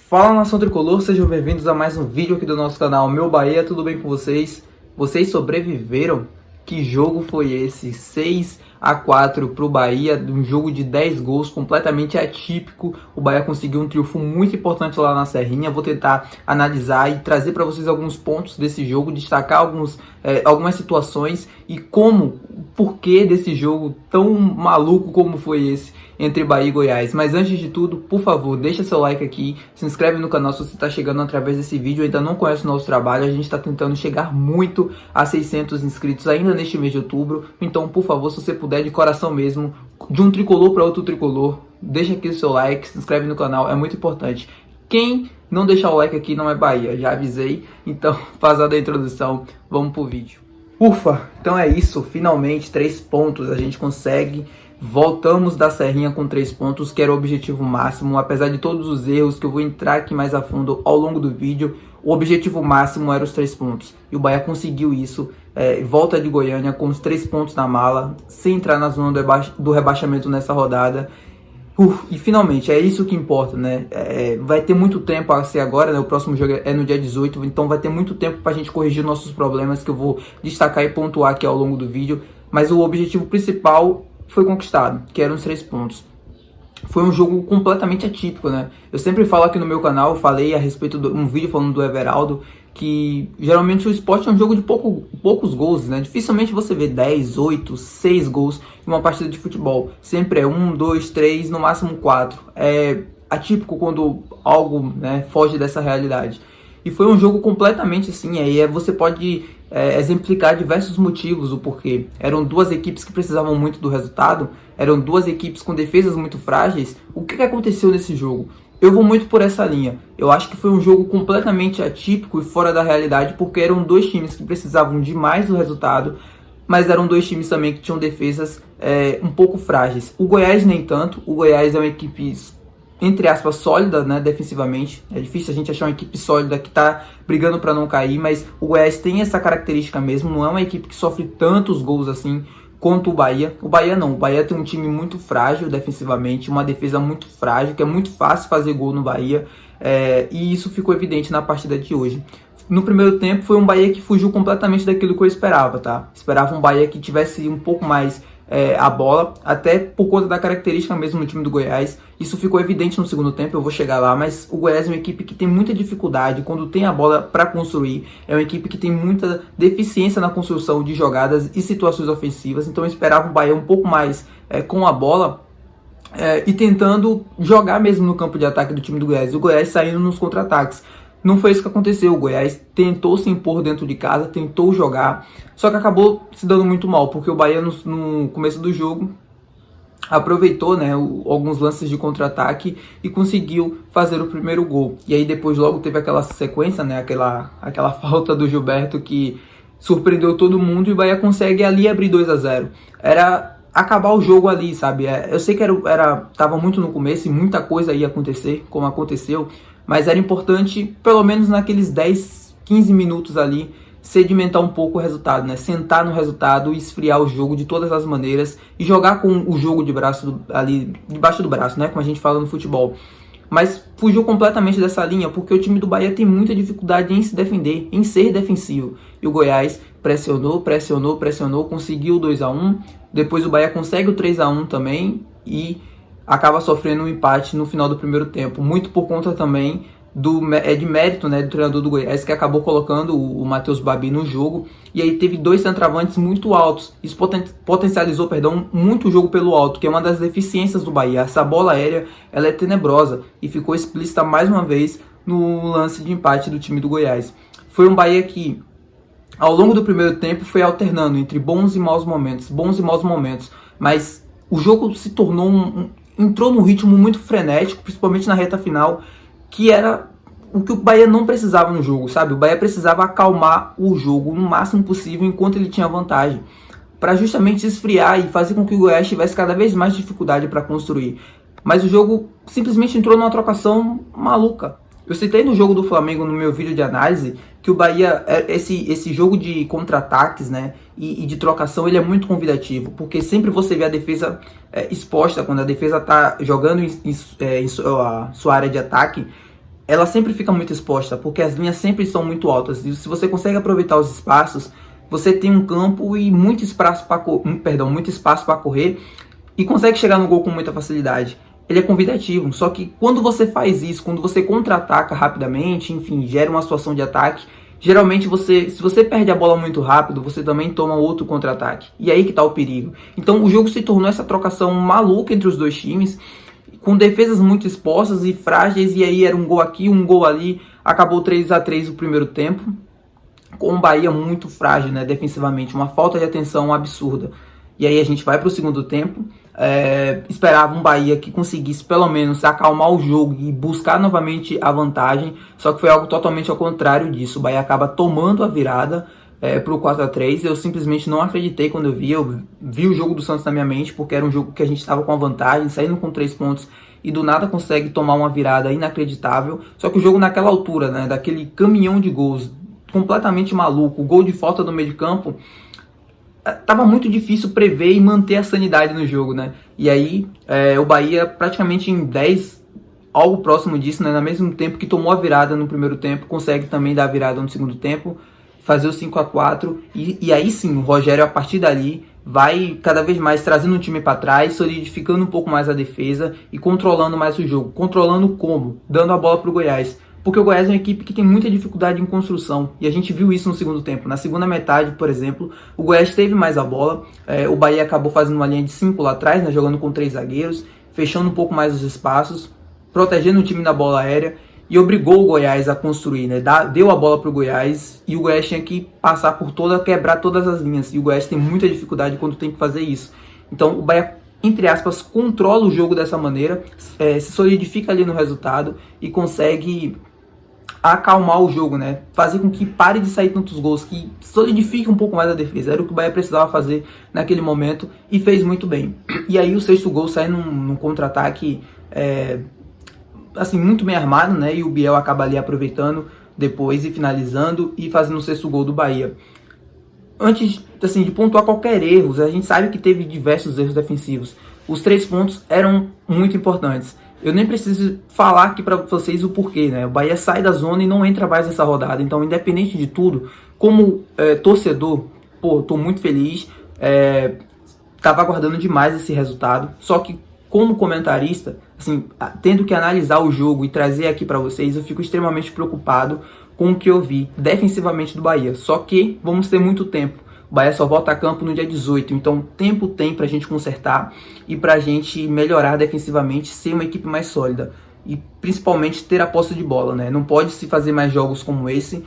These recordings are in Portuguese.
Fala, nação tricolor, sejam bem-vindos a mais um vídeo aqui do nosso canal Meu Bahia, tudo bem com vocês? Vocês sobreviveram? Que jogo foi esse? 6-4 para o Bahia, um jogo de 10 gols, completamente atípico. O Bahia conseguiu um triunfo muito importante lá na Serrinha. Vou tentar analisar e trazer para vocês alguns pontos desse jogo, destacar algumas situações e o porquê desse jogo tão maluco como foi esse entre Bahia e Goiás. Mas antes de tudo, por favor, deixa seu like aqui, se inscreve no canal se você está chegando através desse vídeo e ainda não conhece o nosso trabalho. A gente está tentando chegar muito a 600 inscritos ainda neste mês de outubro. Então, por favor, se você puder, de coração mesmo, de um tricolor para outro tricolor, deixa aqui o seu like, se inscreve no canal, é muito importante. Quem não deixar o like aqui não é Bahia, já avisei. Então, passada a introdução, vamos pro vídeo. Ufa, então é isso, finalmente 3 pontos, a gente consegue. Voltamos da Serrinha com 3 pontos, que era o objetivo máximo. Apesar de todos os erros que eu vou entrar aqui mais a fundo ao longo do vídeo, o objetivo máximo era os 3 pontos. E o Bahia conseguiu isso, volta de Goiânia com os 3 pontos na mala, sem entrar na zona do rebaixamento nessa rodada. E finalmente, é isso que importa, né? Vai ter muito tempo a ser agora, né? O próximo jogo é no dia 18, então vai ter muito tempo pra gente corrigir nossos problemas, que eu vou destacar e pontuar aqui ao longo do vídeo. Mas o objetivo principal foi conquistado, que eram os 3 pontos. Foi um jogo completamente atípico, né? Eu sempre falo aqui no meu canal, falei a respeito de um vídeo falando do Everaldo, que geralmente o Sport é um jogo de poucos gols, né? Dificilmente você vê 10, 8, 6 gols em uma partida de futebol. Sempre é 1, 2, 3, no máximo 4. É atípico quando algo, né, foge dessa realidade. E foi um jogo completamente assim, aí você pode exemplificar diversos motivos o porquê. Eram 2 equipes que precisavam muito do resultado, eram 2 equipes com defesas muito frágeis. O que aconteceu nesse jogo? Eu vou muito por essa linha. Eu acho que foi um jogo completamente atípico e fora da realidade, porque eram 2 times que precisavam demais do resultado, mas eram 2 times também que tinham defesas um pouco frágeis. O Goiás nem tanto, o Goiás é uma equipe, entre aspas, sólida, né, defensivamente. É difícil a gente achar uma equipe sólida que tá brigando para não cair, mas o Goiás tem essa característica mesmo, não é uma equipe que sofre tantos gols assim quanto o Bahia. O Bahia não, o Bahia tem um time muito frágil defensivamente, uma defesa muito frágil, que é muito fácil fazer gol no Bahia, e isso ficou evidente na partida de hoje. No primeiro tempo foi um Bahia que fugiu completamente daquilo que eu esperava, tá? Esperava um Bahia que tivesse um pouco mais a bola, até por conta da característica mesmo no time do Goiás. Isso ficou evidente no segundo tempo, eu vou chegar lá, mas o Goiás é uma equipe que tem muita dificuldade quando tem a bola para construir, é uma equipe que tem muita deficiência na construção de jogadas e situações ofensivas, então eu esperava o Bahia um pouco mais com a bola e tentando jogar mesmo no campo de ataque do time do Goiás, o Goiás saindo nos contra-ataques. Não foi isso que aconteceu, o Goiás tentou se impor dentro de casa, tentou jogar, só que acabou se dando muito mal, porque o Bahia no começo do jogo aproveitou, né, alguns lances de contra-ataque e conseguiu fazer o primeiro gol. E aí depois logo teve aquela sequência, né, aquela falta do Gilberto que surpreendeu todo mundo e o Bahia consegue ali abrir 2-0. Era acabar o jogo ali, sabe? Eu sei que tava muito no começo e muita coisa ia acontecer, como aconteceu, mas era importante, pelo menos naqueles 10, 15 minutos ali, sedimentar um pouco o resultado, né? Sentar no resultado e esfriar o jogo de todas as maneiras e jogar com o jogo de braço ali debaixo do braço, né? Como a gente fala no futebol. Mas fugiu completamente dessa linha, porque o time do Bahia tem muita dificuldade em se defender, em ser defensivo. E o Goiás pressionou, conseguiu o 2-1, depois o Bahia consegue o 3-1 também e acaba sofrendo um empate no final do primeiro tempo, muito por conta também de mérito, né, do treinador do Goiás, que acabou colocando o Matheus Babi no jogo, e aí teve 2 centroavantes muito altos, isso potencializou, muito o jogo pelo alto, que é uma das deficiências do Bahia. Essa bola aérea, ela é tenebrosa, e ficou explícita mais uma vez no lance de empate do time do Goiás. Foi um Bahia que, ao longo do primeiro tempo, foi alternando entre bons e maus momentos, mas o jogo se tornou entrou num ritmo muito frenético, principalmente na reta final, que era o que o Bahia não precisava no jogo, sabe? O Bahia precisava acalmar o jogo no máximo possível enquanto ele tinha vantagem, para justamente esfriar e fazer com que o Goiás tivesse cada vez mais dificuldade para construir. Mas o jogo simplesmente entrou numa trocação maluca. Eu citei no jogo do Flamengo, no meu vídeo de análise, que o Bahia, esse jogo de contra-ataques, né, e de trocação, ele é muito convidativo, porque sempre você vê a defesa exposta, quando a defesa está jogando em sua área de ataque, ela sempre fica muito exposta, porque as linhas sempre são muito altas. E se você consegue aproveitar os espaços, você tem um campo e muito espaço para correr e consegue chegar no gol com muita facilidade. Ele é convidativo, só que quando você faz isso, quando você contra-ataca rapidamente, enfim, gera uma situação de ataque, geralmente se você perde a bola muito rápido, você também toma outro contra-ataque. E aí que tá o perigo. Então o jogo se tornou essa trocação maluca entre os dois times, com defesas muito expostas e frágeis, e aí era um gol aqui, um gol ali. Acabou 3-3 o primeiro tempo, com o Bahia muito frágil, né, defensivamente, uma falta de atenção absurda. E aí a gente vai para o segundo tempo, esperava um Bahia que conseguisse pelo menos acalmar o jogo e buscar novamente a vantagem, só que foi algo totalmente ao contrário disso. O Bahia acaba tomando a virada para o 4-3, eu simplesmente não acreditei quando eu vi o jogo do Santos na minha mente, porque era um jogo que a gente estava com a vantagem, saindo com 3 pontos, e do nada consegue tomar uma virada inacreditável. Só que o jogo naquela altura, né, daquele caminhão de gols, completamente maluco, o gol de falta do meio de campo, tava muito difícil prever e manter a sanidade no jogo, né? E aí o Bahia praticamente em 10, algo próximo disso, né, no mesmo tempo que tomou a virada no primeiro tempo, consegue também dar a virada no segundo tempo, fazer o 5-4, e aí sim, o Rogério a partir dali vai cada vez mais trazendo o time para trás, solidificando um pouco mais a defesa e controlando mais o jogo. Controlando como? Dando a bola para o Goiás. Porque o Goiás é uma equipe que tem muita dificuldade em construção, e a gente viu isso no segundo tempo. Na segunda metade, por exemplo, o Goiás teve mais a bola, o Bahia acabou fazendo uma linha de 5 lá atrás, né, jogando com 3 zagueiros, fechando um pouco mais os espaços, protegendo o time da bola aérea, e obrigou o Goiás a construir, né? Deu a bola para o Goiás, e o Goiás tinha que passar por quebrar todas as linhas, e o Goiás tem muita dificuldade quando tem que fazer isso. Então o Bahia, entre aspas, controla o jogo dessa maneira, se solidifica ali no resultado e consegue acalmar o jogo, né? Fazer com que pare de sair tantos gols, que solidifique um pouco mais a defesa. Era o que o Bahia precisava fazer naquele momento e fez muito bem. E aí o 6º gol sai num contra-ataque assim, muito bem armado, né? E o Biel acaba ali aproveitando depois e finalizando e fazendo o 6º gol do Bahia. Antes, assim, de pontuar qualquer erro, a gente sabe que teve diversos erros defensivos. Os 3 pontos eram muito importantes. Eu nem preciso falar aqui para vocês o porquê, né? O Bahia sai da zona e não entra mais nessa rodada. Então, independente de tudo, como torcedor, pô, tô muito feliz. Tava aguardando demais esse resultado. Só que, como comentarista, assim, tendo que analisar o jogo e trazer aqui para vocês, eu fico extremamente preocupado com o que eu vi defensivamente do Bahia. Só que vamos ter muito tempo. O Bahia só volta a campo no dia 18, então tempo tem pra gente consertar e pra gente melhorar defensivamente, ser uma equipe mais sólida e principalmente ter a posse de bola, né? Não pode se fazer mais jogos como esse,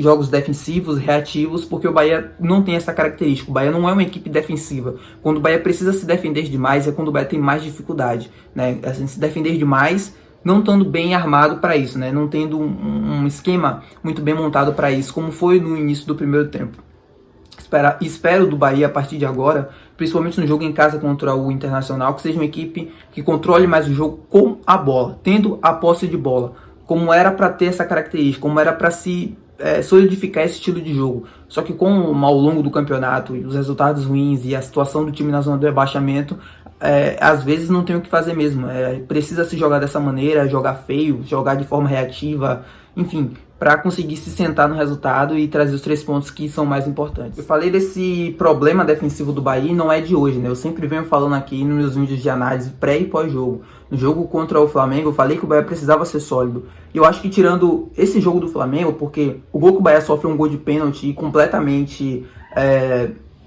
jogos defensivos, reativos, porque o Bahia não tem essa característica. O Bahia não é uma equipe defensiva. Quando o Bahia precisa se defender demais é quando o Bahia tem mais dificuldade, né? Assim, se defender demais, não estando bem armado para isso, né? Não tendo um esquema muito bem montado para isso, como foi no início do primeiro tempo. Espero do Bahia a partir de agora, principalmente no jogo em casa contra o Internacional, que seja uma equipe que controle mais o jogo com a bola, tendo a posse de bola, como era para ter essa característica, como era para se solidificar esse estilo de jogo. Só que ao longo do campeonato, os resultados ruins e a situação do time na zona do rebaixamento, às vezes não tem o que fazer mesmo. Precisa se jogar dessa maneira, jogar feio, jogar de forma reativa, enfim, para conseguir se sentar no resultado e trazer os 3 pontos que são mais importantes. Eu falei desse problema defensivo do Bahia e não é de hoje, né? Eu sempre venho falando aqui nos meus vídeos de análise pré e pós-jogo. No jogo contra o Flamengo, eu falei que o Bahia precisava ser sólido. E eu acho que tirando esse jogo do Flamengo, porque o gol que o Bahia sofre é um gol de pênalti completamente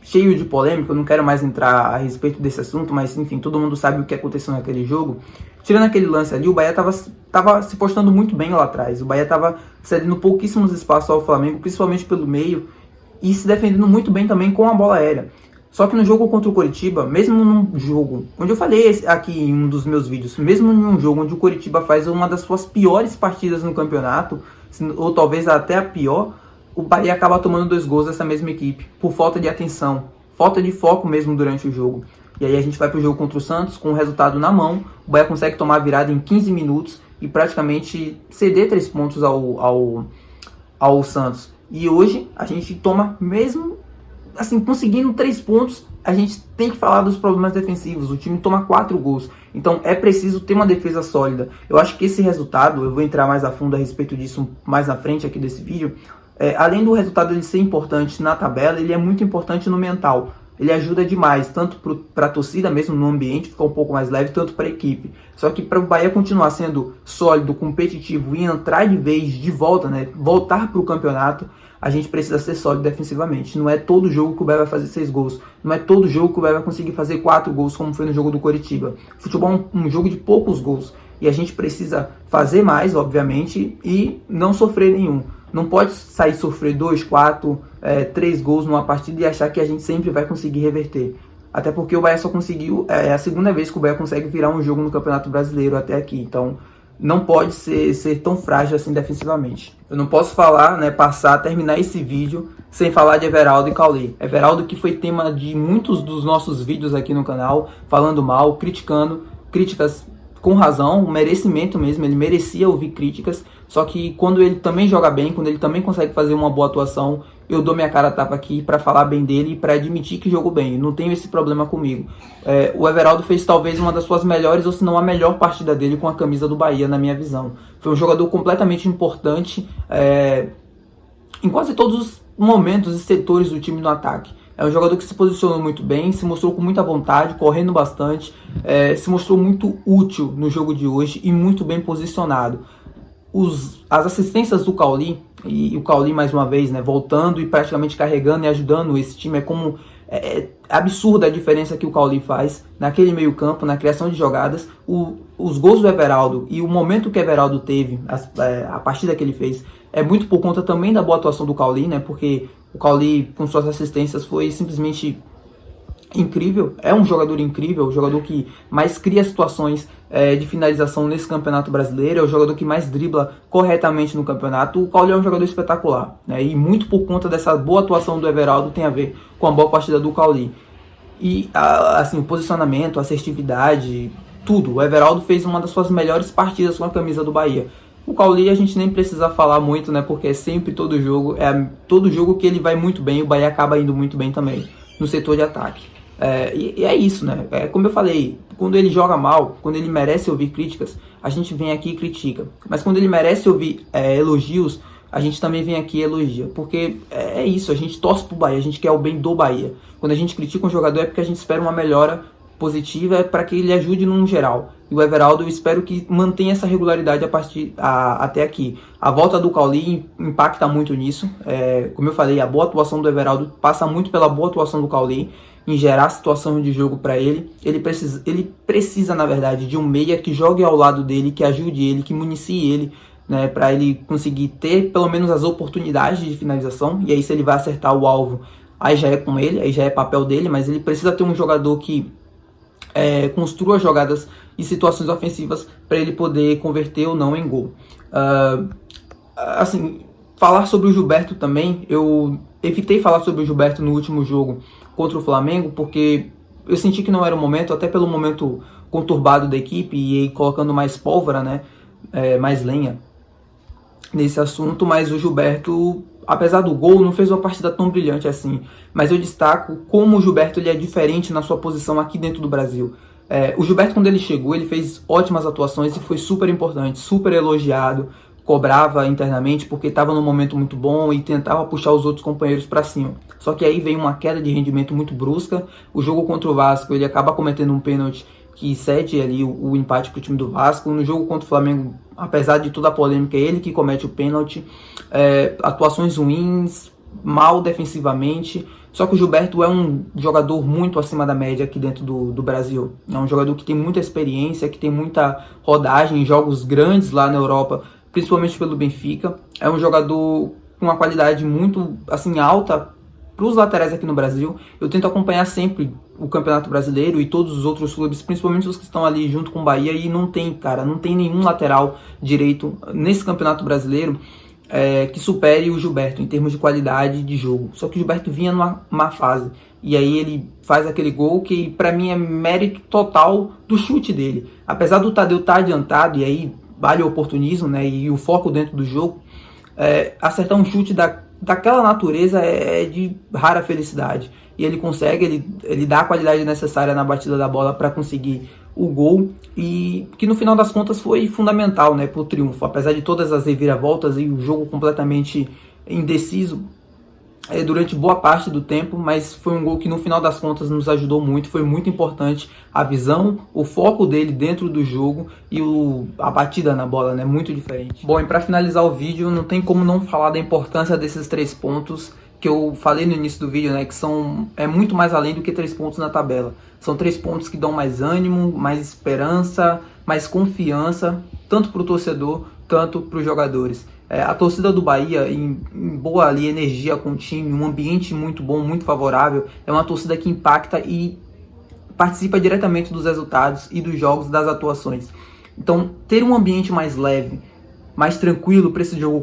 cheio de polêmica, eu não quero mais entrar a respeito desse assunto, mas enfim, todo mundo sabe o que aconteceu naquele jogo. Tirando aquele lance ali, o Bahia tava se postando muito bem lá atrás. O Bahia estava cedendo pouquíssimos espaços ao Flamengo, principalmente pelo meio, e se defendendo muito bem também com a bola aérea. Só que no jogo contra o Coritiba, mesmo num jogo, onde eu falei aqui em um dos meus vídeos, mesmo em um jogo onde o Coritiba faz uma das suas piores partidas no campeonato, ou talvez até a pior, o Bahia acaba tomando 2 gols dessa mesma equipe, por falta de atenção, falta de foco mesmo durante o jogo. E aí a gente vai pro jogo contra o Santos, com o resultado na mão, o Bahia consegue tomar a virada em 15 minutos e praticamente ceder 3 pontos ao Santos. E hoje a gente toma, mesmo assim, conseguindo 3 pontos, a gente tem que falar dos problemas defensivos. O time toma 4 gols, então é preciso ter uma defesa sólida. Eu acho que esse resultado, eu vou entrar mais a fundo a respeito disso mais na frente aqui desse vídeo, além do resultado ele ser importante na tabela, ele é muito importante no mental. Ele ajuda demais, tanto para a torcida mesmo, no ambiente, ficar um pouco mais leve, tanto para a equipe. Só que para o Bahia continuar sendo sólido, competitivo e entrar de vez, de volta, né, voltar para o campeonato, a gente precisa ser sólido defensivamente. Não é todo jogo que o Bahia vai fazer 6 gols. Não é todo jogo que o Bahia vai conseguir fazer 4 gols, como foi no jogo do Coritiba. Futebol é um jogo de poucos gols. E a gente precisa fazer mais, obviamente, e não sofrer nenhum. Não pode sair sofrer 2, 4, 3 gols numa partida e achar que a gente sempre vai conseguir reverter. Até porque o Bahia só conseguiu, é a segunda vez que o Bahia consegue virar um jogo no Campeonato Brasileiro até aqui. Então não pode ser tão frágil assim defensivamente. Eu não posso falar, terminar esse vídeo sem falar de Everaldo e Cauli. Everaldo, que foi tema de muitos dos nossos vídeos aqui no canal, falando mal, criticando, críticas com razão, um merecimento mesmo, ele merecia ouvir críticas, só que quando ele também joga bem, quando ele também consegue fazer uma boa atuação, eu dou minha cara a tapa aqui para falar bem dele e para admitir que jogou bem, não tenho esse problema comigo. O Everaldo fez talvez uma das suas melhores, ou se não a melhor partida dele com a camisa do Bahia, na minha visão. Foi um jogador completamente importante em quase todos os momentos e setores do time no ataque. É um jogador que se posicionou muito bem, se mostrou com muita vontade, correndo bastante, se mostrou muito útil no jogo de hoje e muito bem posicionado. As assistências do Cauli, e o Cauli mais uma vez, voltando e praticamente carregando e ajudando esse time, é absurda a diferença que o Cauli faz naquele meio campo, na criação de jogadas. Os gols do Everaldo e o momento que o Everaldo teve, a partida que ele fez, é muito por conta também da boa atuação do Cauli, porque o Cauli com suas assistências foi simplesmente incrível. É um jogador incrível, o jogador que mais cria situações de finalização nesse campeonato brasileiro, é o jogador que mais dribla corretamente no campeonato. O Cauli é um jogador espetacular, e muito por conta dessa boa atuação do Everaldo tem a ver com a boa partida do Cauli. E assim, o posicionamento, a assertividade, tudo. O Everaldo fez uma das suas melhores partidas com a camisa do Bahia. O Cauli a gente nem precisa falar muito, porque é sempre todo jogo que ele vai muito bem, o Bahia acaba indo muito bem também no setor de ataque. E é isso, como eu falei, quando ele joga mal, quando ele merece ouvir críticas, a gente vem aqui e critica. Mas quando ele merece ouvir elogios, a gente também vem aqui e elogia. Porque é isso, a gente torce pro Bahia, a gente quer o bem do Bahia. Quando a gente critica um jogador é porque a gente espera uma melhora positiva para que ele ajude num geral. E o Everaldo, eu espero que mantenha essa regularidade até aqui. A volta do Cauli impacta muito nisso. Como eu falei, a boa atuação do Everaldo passa muito pela boa atuação do Cauli em gerar situação de jogo para ele. Ele precisa, na verdade, de um meia que jogue ao lado dele, que ajude ele, que municie ele, para ele conseguir ter pelo menos as oportunidades de finalização. E aí, se ele vai acertar o alvo, aí já é com ele, aí já é papel dele, mas ele precisa ter um jogador que construa jogadas e situações ofensivas para ele poder converter ou não em gol. Assim, falar sobre o Gilberto também, eu evitei falar sobre o Gilberto no último jogo contra o Flamengo, porque eu senti que não era o momento, até pelo momento conturbado da equipe e colocando mais pólvora, mais lenha nesse assunto, mas o Gilberto, apesar do gol, não fez uma partida tão brilhante assim. Mas eu destaco como o Gilberto ele é diferente na sua posição aqui dentro do Brasil. O Gilberto, quando ele chegou, ele fez ótimas atuações e foi super importante, super elogiado, cobrava internamente porque estava num momento muito bom e tentava puxar os outros companheiros para cima. Só que aí vem uma queda de rendimento muito brusca. O jogo contra o Vasco, ele acaba cometendo um pênalti que cede ali o empate para o time do Vasco. No jogo contra o Flamengo, apesar de toda a polêmica, é ele que comete o pênalti. Atuações ruins, mal defensivamente. Só que o Gilberto é um jogador muito acima da média aqui dentro do Brasil. É um jogador que tem muita experiência, que tem muita rodagem em jogos grandes lá na Europa, principalmente pelo Benfica. É um jogador com uma qualidade muito alta para os laterais aqui no Brasil. Eu tento acompanhar sempre o Campeonato Brasileiro e todos os outros clubes, principalmente os que estão ali junto com o Bahia, e não tem nenhum lateral direito nesse Campeonato Brasileiro que supere o Gilberto em termos de qualidade de jogo. Só que o Gilberto vinha numa má fase, e aí ele faz aquele gol que para mim é mérito total do chute dele. Apesar do Tadeu estar adiantado, e aí vale o oportunismo, e o foco dentro do jogo, acertar um chute daquela natureza é de rara felicidade. E ele consegue, ele dá a qualidade necessária na batida da bola para conseguir o gol, e que no final das contas foi fundamental, né, para o triunfo. Apesar de todas as reviravoltas e o jogo completamente indeciso durante boa parte do tempo, mas foi um gol que no final das contas nos ajudou muito, foi muito importante a visão, o foco dele dentro do jogo e a batida na bola, né, muito diferente. Bom, e para finalizar o vídeo, não tem como não falar da importância desses 3 pontos que eu falei no início do vídeo, né, que é muito mais além do que 3 pontos na tabela. São 3 pontos que dão mais ânimo, mais esperança, mais confiança, tanto para o torcedor, tanto para os jogadores. A torcida do Bahia, em boa ali, energia com o time, um ambiente muito bom, muito favorável, é uma torcida que impacta e participa diretamente dos resultados e dos jogos, das atuações. Então, ter um ambiente mais leve, mais tranquilo para esse jogo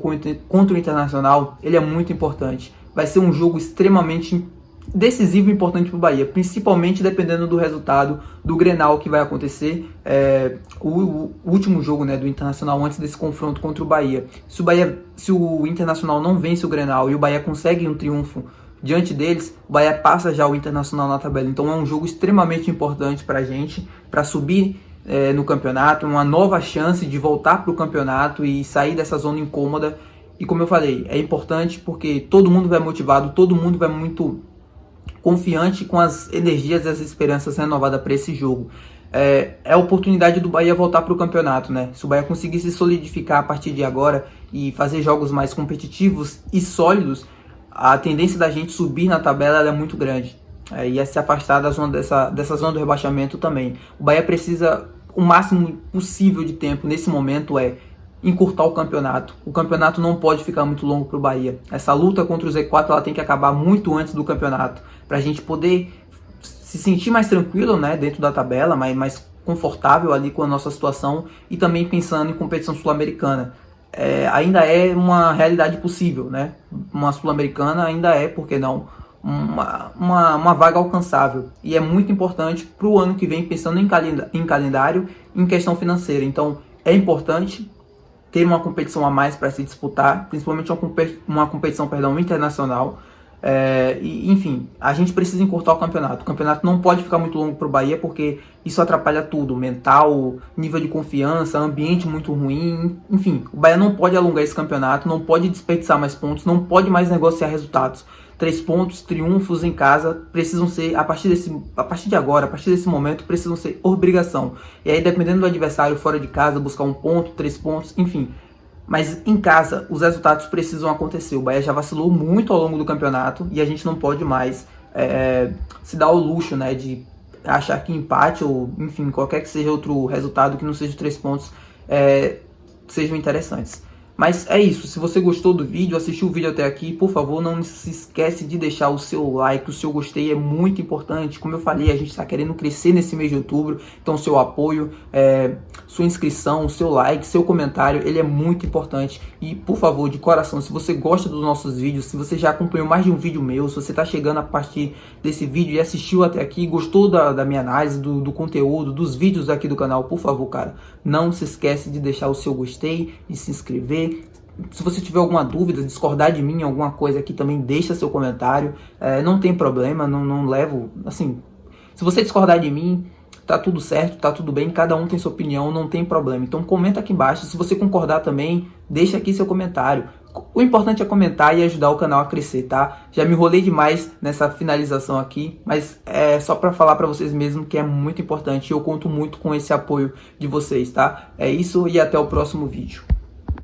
contra o Internacional, ele é muito importante. Vai ser um jogo extremamente decisivo e importante para o Bahia, principalmente dependendo do resultado do Grenal que vai acontecer, o último jogo, né, do Internacional antes desse confronto contra o Bahia. Se o Internacional não vence o Grenal e o Bahia consegue um triunfo diante deles, o Bahia passa já o Internacional na tabela. Então é um jogo extremamente importante para a gente, para subir no campeonato, uma nova chance de voltar para o campeonato e sair dessa zona incômoda. E como eu falei, é importante porque todo mundo vai motivado, todo mundo vai muito confiante, com as energias e as esperanças renovadas para esse jogo. É a oportunidade do Bahia voltar para o campeonato, né? Se o Bahia conseguir se solidificar a partir de agora e fazer jogos mais competitivos e sólidos, a tendência da gente subir na tabela é muito grande. E é se afastar da zona dessa zona do rebaixamento também. O Bahia precisa, o máximo possível de tempo nesse momento, encurtar o campeonato. O campeonato não pode ficar muito longo para o Bahia. Essa luta contra o Z4 ela tem que acabar muito antes do campeonato, para a gente poder se sentir mais tranquilo, né, dentro da tabela, mais confortável ali com a nossa situação, e também pensando em competição sul-americana. Ainda é uma realidade possível, né? Uma sul-americana ainda é, por que não, uma vaga alcançável. E é muito importante para o ano que vem, pensando em calendário, em questão financeira. Então é importante ter uma competição a mais para se disputar, principalmente uma competição internacional. Enfim, a gente precisa encurtar o campeonato. O campeonato não pode ficar muito longo para o Bahia, porque isso atrapalha tudo, mental, nível de confiança, ambiente muito ruim. Enfim, o Bahia não pode alongar esse campeonato, não pode desperdiçar mais pontos, não pode mais negociar resultados. 3 pontos, triunfos em casa precisam ser, a partir de agora, a partir desse momento, precisam ser obrigação. E aí, dependendo do adversário, fora de casa, buscar 1 ponto, 3 pontos, enfim. Mas em casa, os resultados precisam acontecer. O Bahia já vacilou muito ao longo do campeonato e a gente não pode mais se dar o luxo, né, de achar que empate ou, enfim, qualquer que seja outro resultado que não seja 3 pontos sejam interessantes. Mas é isso, se você gostou do vídeo, assistiu o vídeo até aqui, por favor, não se esquece de deixar o seu like, o seu gostei é muito importante. Como eu falei, a gente está querendo crescer nesse mês de outubro, então seu apoio, sua inscrição, seu like, seu comentário, ele é muito importante. E por favor, de coração, se você gosta dos nossos vídeos, se você já acompanhou mais de um vídeo meu, se você está chegando a partir desse vídeo e assistiu até aqui, gostou da minha análise, do conteúdo, dos vídeos aqui do canal, por favor, cara, não se esquece de deixar o seu gostei, de se inscrever. Se você tiver alguma dúvida, discordar de mim, alguma coisa aqui, também deixa seu comentário. Não tem problema, não levo, assim, se você discordar de mim, tá tudo certo, tá tudo bem, cada um tem sua opinião, não tem problema. Então comenta aqui embaixo, se você concordar também, deixa aqui seu comentário. O importante é comentar e ajudar o canal a crescer, tá? Já me enrolei demais nessa finalização aqui, mas é só para falar para vocês mesmo que é muito importante e eu conto muito com esse apoio de vocês, tá? É isso e até o próximo vídeo.